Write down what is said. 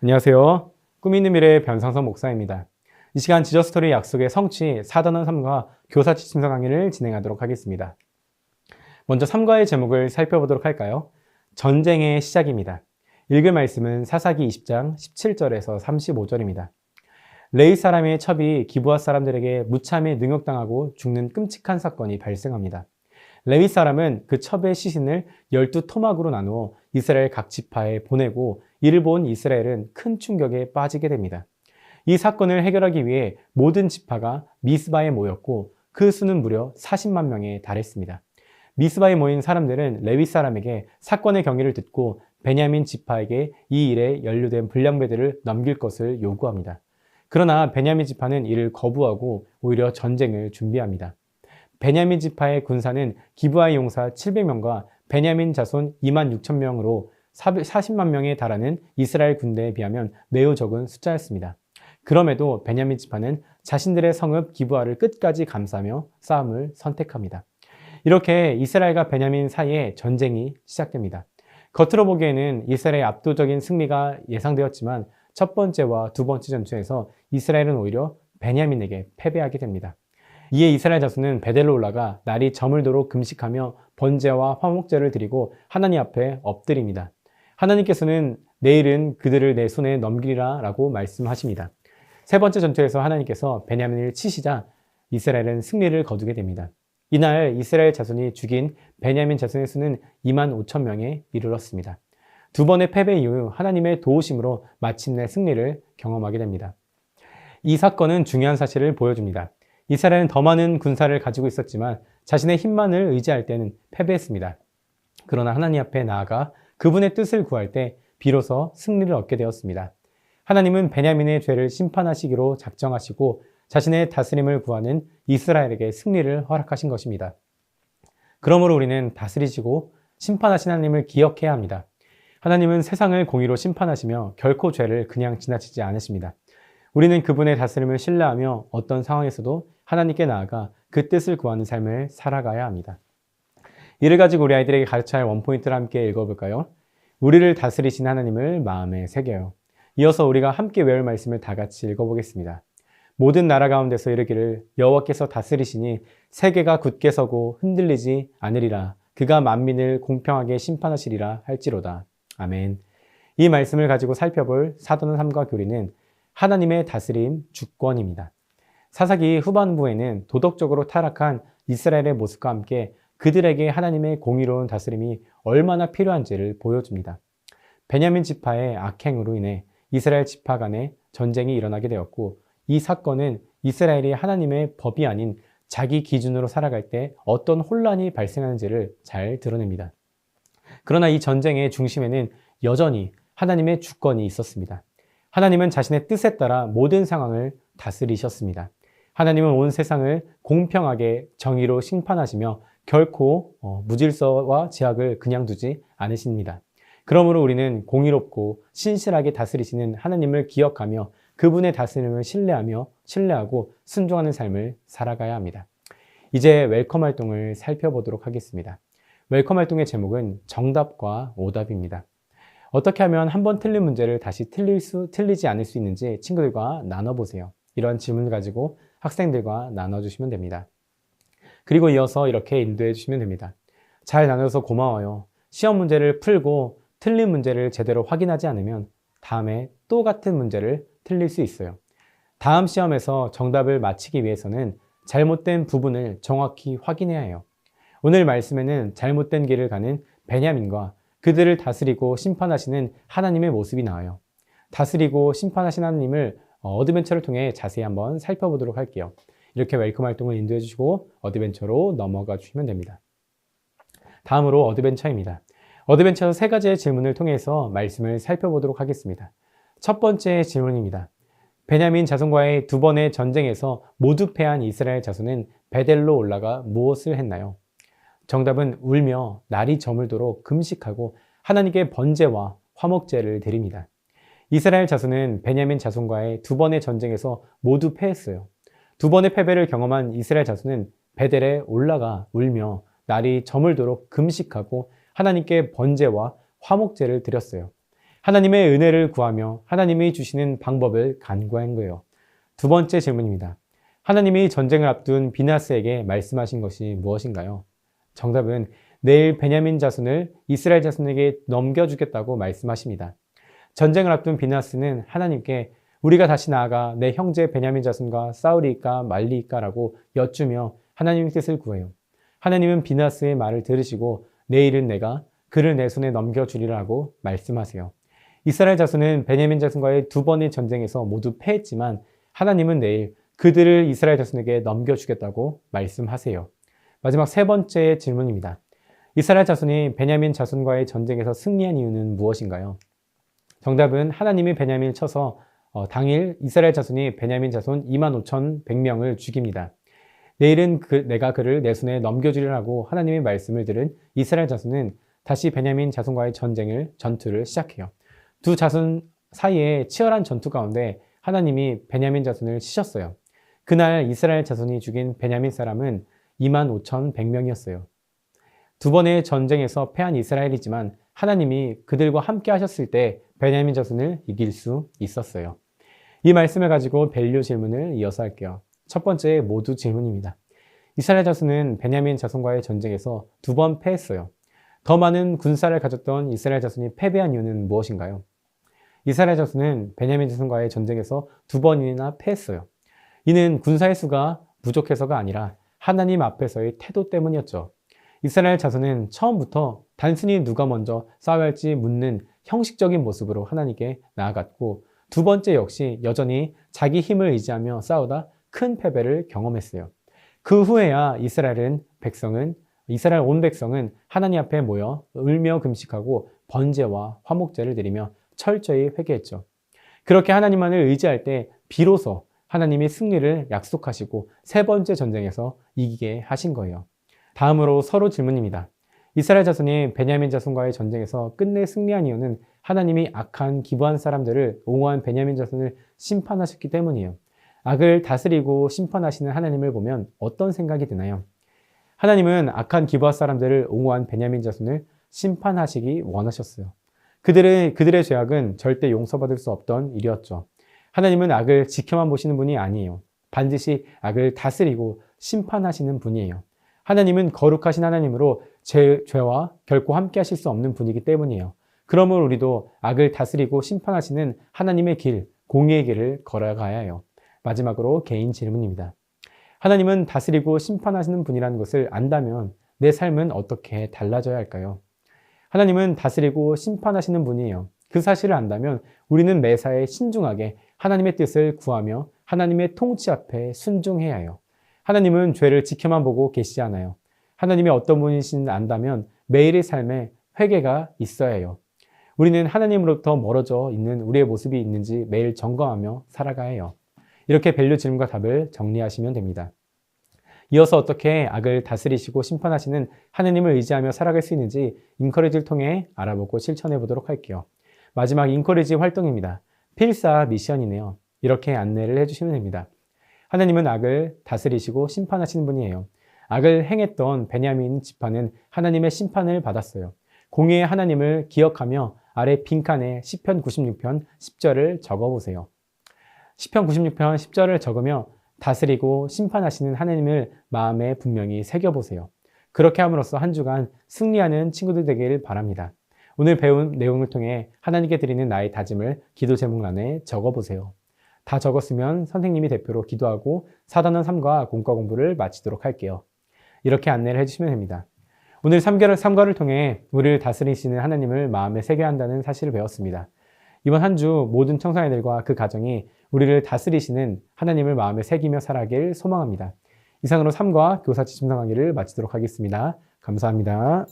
안녕하세요. 꿈 있는 미래의 변상선 목사입니다. 이 시간 지저스토리 약속의 성취 4단원 3과 교사치 침서 강의를 진행하도록 하겠습니다. 먼저 3과의 제목을 살펴보도록 할까요? 전쟁의 시작입니다. 읽을 말씀은 사사기 20장 17절에서 35절입니다. 레위 사람의 첩이 기브아 사람들에게 무참히 능욕당하고 죽는 끔찍한 사건이 발생합니다. 레위 사람은 그 첩의 시신을 12토막으로 나누어 이스라엘 각 지파에 보내고 이를 본 이스라엘은 큰 충격에 빠지게 됩니다. 이 사건을 해결하기 위해 모든 지파가 미스바에 모였고 그 수는 무려 40만 명에 달했습니다. 미스바에 모인 사람들은 레위 사람에게 사건의 경위를 듣고 베냐민 지파에게 이 일에 연루된 불량배들을 넘길 것을 요구합니다. 그러나 베냐민 지파는 이를 거부하고 오히려 전쟁을 준비합니다. 베냐민 지파의 군사는 기브아의 용사 700명과 베냐민 자손 2만 6천 명으로 40만 명에 달하는 이스라엘 군대에 비하면 매우 적은 숫자였습니다. 그럼에도 베냐민 지파는 자신들의 성읍 기브아를 끝까지 감싸며 싸움을 선택합니다. 이렇게 이스라엘과 베냐민 사이에 전쟁이 시작됩니다. 겉으로 보기에는 이스라엘의 압도적인 승리가 예상되었지만 첫 번째와 두 번째 전투에서 이스라엘은 오히려 베냐민에게 패배하게 됩니다. 이에 이스라엘 자손은 베델로 올라가 날이 저물도록 금식하며 번제와 화목제를 드리고 하나님 앞에 엎드립니다. 하나님께서는 내일은 그들을 내 손에 넘기리라 라고 말씀하십니다. 세 번째 전투에서 하나님께서 베냐민을 치시자 이스라엘은 승리를 거두게 됩니다. 이날 이스라엘 자손이 죽인 베냐민 자손의 수는 2만 5천 명에 이르렀습니다. 두 번의 패배 이후 하나님의 도우심으로 마침내 승리를 경험하게 됩니다. 이 사건은 중요한 사실을 보여줍니다. 이스라엘은 더 많은 군사를 가지고 있었지만 자신의 힘만을 의지할 때는 패배했습니다. 그러나 하나님 앞에 나아가 그분의 뜻을 구할 때 비로소 승리를 얻게 되었습니다. 하나님은 베냐민의 죄를 심판하시기로 작정하시고 자신의 다스림을 구하는 이스라엘에게 승리를 허락하신 것입니다. 그러므로 우리는 다스리시고 심판하신 하나님을 기억해야 합니다. 하나님은 세상을 공의로 심판하시며 결코 죄를 그냥 지나치지 않으십니다. 우리는 그분의 다스림을 신뢰하며 어떤 상황에서도 하나님께 나아가 그 뜻을 구하는 삶을 살아가야 합니다. 이를 가지고 우리 아이들에게 가르쳐야 할 원포인트를 함께 읽어볼까요? 우리를 다스리신 하나님을 마음에 새겨요. 이어서 우리가 함께 외울 말씀을 다 같이 읽어보겠습니다. 모든 나라 가운데서 이르기를 여호와께서 다스리시니 세계가 굳게 서고 흔들리지 않으리라. 그가 만민을 공평하게 심판하시리라 할지로다. 아멘. 이 말씀을 가지고 살펴볼 사도는 3과 교리는 하나님의 다스림 주권입니다. 사사기 후반부에는 도덕적으로 타락한 이스라엘의 모습과 함께 그들에게 하나님의 공의로운 다스림이 얼마나 필요한지를 보여줍니다. 베냐민 지파의 악행으로 인해 이스라엘 지파 간에 전쟁이 일어나게 되었고 이 사건은 이스라엘이 하나님의 법이 아닌 자기 기준으로 살아갈 때 어떤 혼란이 발생하는지를 잘 드러냅니다. 그러나 이 전쟁의 중심에는 여전히 하나님의 주권이 있었습니다. 하나님은 자신의 뜻에 따라 모든 상황을 다스리셨습니다. 하나님은 온 세상을 공평하게 정의로 심판하시며 결코 무질서와 제약을 그냥 두지 않으십니다. 그러므로 우리는 공의롭고 신실하게 다스리시는 하나님을 기억하며 그분의 다스림을 신뢰하고 순종하는 삶을 살아가야 합니다. 이제 웰컴 활동을 살펴보도록 하겠습니다. 웰컴 활동의 제목은 정답과 오답입니다. 어떻게 하면 한 번 틀린 문제를 다시 틀리지 않을 수 있는지 친구들과 나눠보세요. 이런 질문을 가지고 학생들과 나눠주시면 됩니다. 그리고 이어서 이렇게 인도해 주시면 됩니다. 잘 나눠서 고마워요. 시험 문제를 풀고 틀린 문제를 제대로 확인하지 않으면 다음에 또 같은 문제를 틀릴 수 있어요. 다음 시험에서 정답을 맞히기 위해서는 잘못된 부분을 정확히 확인해야 해요. 오늘 말씀에는 잘못된 길을 가는 베냐민과 그들을 다스리고 심판하시는 하나님의 모습이 나와요. 다스리고 심판하신 하나님을 어드벤처를 통해 자세히 한번 살펴보도록 할게요. 이렇게 웰컴 활동을 인도해 주시고 어드벤처로 넘어가 주시면 됩니다. 다음으로 어드벤처입니다. 어드벤처 세 가지의 질문을 통해서 말씀을 살펴보도록 하겠습니다. 첫 번째 질문입니다. 베냐민 자손과의 두 번의 전쟁에서 모두 패한 이스라엘 자손은 베델로 올라가 무엇을 했나요? 정답은 울며 날이 저물도록 금식하고 하나님께 번제와 화목제를 드립니다. 이스라엘 자손은 베냐민 자손과의 두 번의 전쟁에서 모두 패했어요. 두 번의 패배를 경험한 이스라엘 자손은 베델에 올라가 울며 날이 저물도록 금식하고 하나님께 번제와 화목제를 드렸어요. 하나님의 은혜를 구하며 하나님이 주시는 방법을 간구한 거예요. 두 번째 질문입니다. 하나님이 전쟁을 앞둔 비나스에게 말씀하신 것이 무엇인가요? 정답은 내일 베냐민 자손을 이스라엘 자손에게 넘겨주겠다고 말씀하십니다. 전쟁을 앞둔 비나스는 하나님께 우리가 다시 나아가 내 형제 베냐민 자손과 싸우리이까 말리이까라고 여쭈며 하나님의 뜻을 구해요. 하나님은 비나스의 말을 들으시고 내일은 내가 그를 내 손에 넘겨주리라고 말씀하세요. 이스라엘 자손은 베냐민 자손과의 두 번의 전쟁에서 모두 패했지만 하나님은 내일 그들을 이스라엘 자손에게 넘겨주겠다고 말씀하세요. 마지막 세 번째 질문입니다. 이스라엘 자손이 베냐민 자손과의 전쟁에서 승리한 이유는 무엇인가요? 정답은 하나님이 베냐민을 쳐서 당일 이스라엘 자손이 베냐민 자손 25,100명을 죽입니다. 내일은 내가 그를 내 손에 넘겨주리라고 하나님의 말씀을 들은 이스라엘 자손은 다시 베냐민 자손과의 전투를 시작해요. 두 자손 사이에 치열한 전투 가운데 하나님이 베냐민 자손을 치셨어요. 그날 이스라엘 자손이 죽인 베냐민 사람은 25,100명이었어요. 두 번의 전쟁에서 패한 이스라엘이지만 하나님이 그들과 함께 하셨을 때 베냐민 자손을 이길 수 있었어요. 이 말씀을 가지고 밸류 질문을 이어서 할게요. 첫 번째 모두 질문입니다. 이스라엘 자손은 베냐민 자손과의 전쟁에서 두 번 패했어요. 더 많은 군사를 가졌던 이스라엘 자손이 패배한 이유는 무엇인가요? 이스라엘 자손은 베냐민 자손과의 전쟁에서 두 번이나 패했어요. 이는 군사의 수가 부족해서가 아니라 하나님 앞에서의 태도 때문이었죠. 이스라엘 자손은 처음부터 단순히 누가 먼저 싸워야 할지 묻는 형식적인 모습으로 하나님께 나아갔고 두 번째 역시 여전히 자기 힘을 의지하며 싸우다 큰 패배를 경험했어요. 그 후에야 이스라엘 온 백성은 하나님 앞에 모여 울며 금식하고 번제와 화목제를 드리며 철저히 회개했죠. 그렇게 하나님만을 의지할 때 비로소 하나님이 승리를 약속하시고 세 번째 전쟁에서 이기게 하신 거예요. 다음으로 서로 질문입니다. 이스라엘 자손이 베냐민 자손과의 전쟁에서 끝내 승리한 이유는 하나님이 악한 기부한 사람들을 옹호한 베냐민 자손을 심판하셨기 때문이에요. 악을 다스리고 심판하시는 하나님을 보면 어떤 생각이 드나요? 하나님은 악한 기부한 사람들을 옹호한 베냐민 자손을 심판하시기 원하셨어요. 그들의 죄악은 절대 용서받을 수 없던 일이었죠. 하나님은 악을 지켜만 보시는 분이 아니에요. 반드시 악을 다스리고 심판하시는 분이에요. 하나님은 거룩하신 하나님으로 죄와 결코 함께 하실 수 없는 분이기 때문이에요. 그러므로 우리도 악을 다스리고 심판하시는 하나님의 길, 공의의 길을 걸어가야 해요. 마지막으로 개인 질문입니다. 하나님은 다스리고 심판하시는 분이라는 것을 안다면 내 삶은 어떻게 달라져야 할까요? 하나님은 다스리고 심판하시는 분이에요. 그 사실을 안다면 우리는 매사에 신중하게 하나님의 뜻을 구하며 하나님의 통치 앞에 순종해야 해요. 하나님은 죄를 지켜만 보고 계시지 않아요. 하나님이 어떤 분이신지 안다면 매일의 삶에 회개가 있어야 해요. 우리는 하나님으로부터 멀어져 있는 우리의 모습이 있는지 매일 점검하며 살아가야 해요. 이렇게 밸류 질문과 답을 정리하시면 됩니다. 이어서 어떻게 악을 다스리시고 심판하시는 하나님을 의지하며 살아갈 수 있는지 인커리지를 통해 알아보고 실천해 보도록 할게요. 마지막 인커리지 활동입니다. 필사 미션이네요. 이렇게 안내를 해주시면 됩니다. 하나님은 악을 다스리시고 심판하시는 분이에요. 악을 행했던 베냐민 지파는 하나님의 심판을 받았어요. 공의의 하나님을 기억하며 아래 빈칸에 시편 96편 10절을 적어보세요. 시편 96편 10절을 적으며 다스리고 심판하시는 하나님을 마음에 분명히 새겨보세요. 그렇게 함으로써 한 주간 승리하는 친구들 되기를 바랍니다. 오늘 배운 내용을 통해 하나님께 드리는 나의 다짐을 기도 제목란에 적어보세요. 다 적었으면 선생님이 대표로 기도하고 4단원 3과 공과 공부를 마치도록 할게요. 이렇게 안내를 해주시면 됩니다. 오늘 3과를 통해 우리를 다스리시는 하나님을 마음에 새겨야 한다는 사실을 배웠습니다. 이번 한 주 모든 청소년들과 그 가정이 우리를 다스리시는 하나님을 마음에 새기며 살아가길 소망합니다. 이상으로 3과 교사 지침서 강의를 마치도록 하겠습니다. 감사합니다.